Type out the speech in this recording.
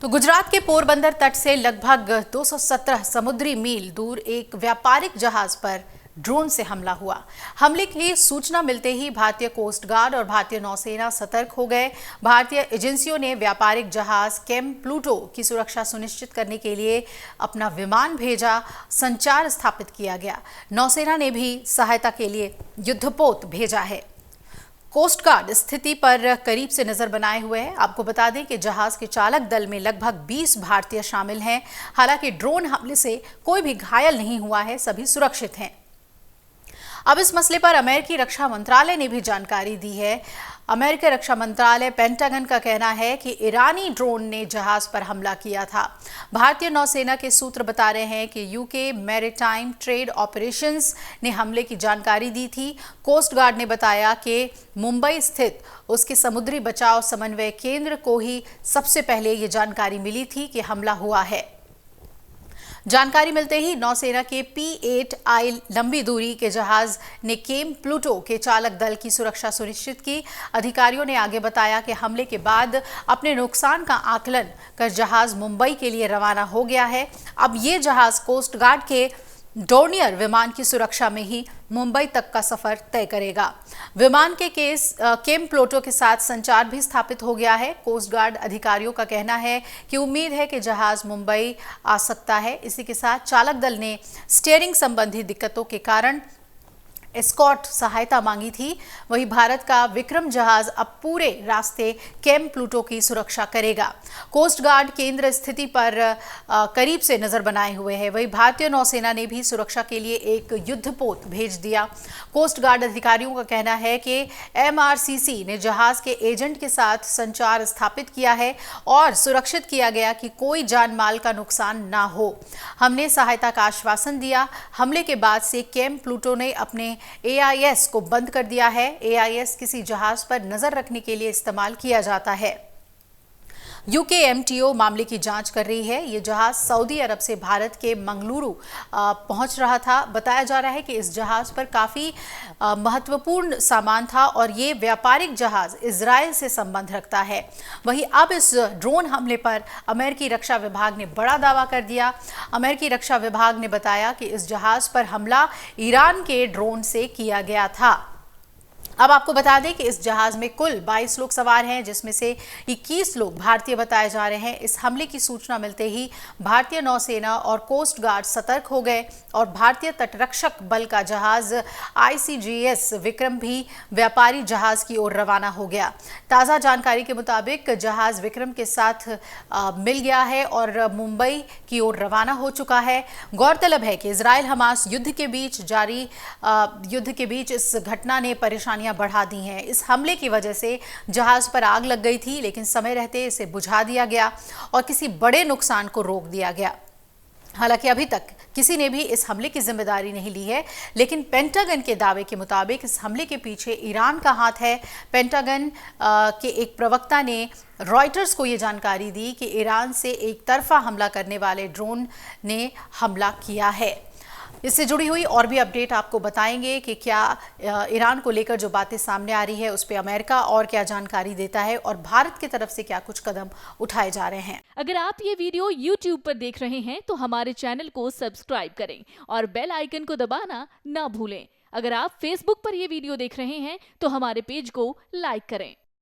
तो गुजरात के पोरबंदर तट से लगभग 217 समुद्री मील दूर एक व्यापारिक जहाज पर ड्रोन से हमला हुआ। हमले की सूचना मिलते ही भारतीय कोस्ट गार्ड और भारतीय नौसेना सतर्क हो गए। भारतीय एजेंसियों ने व्यापारिक जहाज केम प्लूटो की सुरक्षा सुनिश्चित करने के लिए अपना विमान भेजा, संचार स्थापित किया गया। नौसेना ने भी सहायता के लिए युद्धपोत भेजा है। कोस्ट गार्ड स्थिति पर करीब से नजर बनाए हुए है। आपको बता दें कि जहाज के चालक दल में लगभग 20 भारतीय शामिल हैं। हालांकि ड्रोन हमले से कोई भी घायल नहीं हुआ है, सभी सुरक्षित हैं। अब इस मसले पर अमेरिकी रक्षा मंत्रालय ने भी जानकारी दी है। अमेरिकी रक्षा मंत्रालय पेंटागन का कहना है कि ईरानी ड्रोन ने जहाज पर हमला किया था। भारतीय नौसेना के सूत्र बता रहे हैं कि यूके मैरीटाइम ट्रेड ऑपरेशंस ने हमले की जानकारी दी थी। कोस्ट गार्ड ने बताया कि मुंबई स्थित उसके समुद्री बचाव समन्वय केंद्र को ही सबसे पहले ये जानकारी मिली थी कि हमला हुआ है। जानकारी मिलते ही नौसेना के P-8I लंबी दूरी के जहाज ने केम प्लूटो के चालक दल की सुरक्षा सुनिश्चित की। अधिकारियों ने आगे बताया कि हमले के बाद अपने नुकसान का आकलन कर जहाज मुंबई के लिए रवाना हो गया है। अब ये जहाज कोस्ट गार्ड के डोर्नियर विमान की सुरक्षा में ही मुंबई तक का सफर तय करेगा। विमान के केम प्लूटो के साथ संचार भी स्थापित हो गया है। कोस्ट गार्ड अधिकारियों का कहना है कि उम्मीद है कि जहाज मुंबई आ सकता है। इसी के साथ चालक दल ने स्टीयरिंग संबंधी दिक्कतों के कारण एस्कॉर्ट सहायता मांगी थी। वहीं भारत का विक्रम जहाज अब पूरे रास्ते केम प्लूटो की सुरक्षा करेगा। कोस्ट गार्ड केंद्र स्थिति पर करीब से नजर बनाए हुए है। वहीं भारतीय नौसेना ने भी सुरक्षा के लिए एक युद्धपोत भेज दिया। कोस्ट गार्ड अधिकारियों का कहना है कि MRCC ने जहाज के एजेंट के साथ संचार स्थापित किया है और सुरक्षित किया गया कि कोई जान माल का नुकसान ना हो। हमने सहायता का आश्वासन दिया। हमले के बाद से केम प्लूटो ने अपने AIS को बंद कर दिया है। AIS किसी जहाज पर नजर रखने के लिए इस्तेमाल किया जाता है। UKMTO मामले की जांच कर रही है। ये जहाज सऊदी अरब से भारत के मंगलुरु पहुंच रहा था। बताया जा रहा है कि इस जहाज पर काफी महत्वपूर्ण सामान था और ये व्यापारिक जहाज इजराइल से संबंध रखता है। वहीं अब इस ड्रोन हमले पर अमेरिकी रक्षा विभाग ने बड़ा दावा कर दिया। अमेरिकी रक्षा विभाग ने बताया कि इस जहाज पर हमला ईरान के ड्रोन से किया गया था। अब आपको बता दें कि इस जहाज में कुल 22 लोग सवार हैं, जिसमें से 21 लोग भारतीय बताए जा रहे हैं। इस हमले की सूचना मिलते ही भारतीय नौसेना और कोस्ट गार्ड सतर्क हो गए और भारतीय तटरक्षक बल का जहाज ICGS विक्रम भी व्यापारी जहाज की ओर रवाना हो गया। ताज़ा जानकारी के मुताबिक जहाज विक्रम के साथ मिल गया है और मुंबई की ओर रवाना हो चुका है। गौरतलब है कि इजराइल हमास युद्ध के बीच इस घटना ने परेशानियां बढ़ा दी हैं। इस हमले की वजह से जहाज पर आग लग गई थी, लेकिन समय रहते इसे बुझा दिया गया और किसी बड़े नुकसान को रोक दिया गया। हालांकि अभी तक किसी ने भी इस हमले की जिम्मेदारी नहीं ली है, लेकिन पेंटागन के दावे के मुताबिक इस हमले के पीछे ईरान का हाथ है। पेंटागन के एक प्रवक्ता ने रॉयटर्स को ये जानकारी दी कि ईरान से एक तरफा हमला करने वाले ड्रोन ने हमला किया है। इससे जुड़ी हुई और भी अपडेट आपको बताएंगे कि क्या ईरान को लेकर जो बातें सामने आ रही है उस पर अमेरिका और क्या जानकारी देता है और भारत की तरफ से क्या कुछ कदम उठाए जा रहे हैं। अगर आप ये वीडियो YouTube पर देख रहे हैं तो हमारे चैनल को सब्सक्राइब करें और बेल आइकन को दबाना ना भूलें। अगर आप Facebook पर ये वीडियो देख रहे हैं तो हमारे पेज को लाइक करें।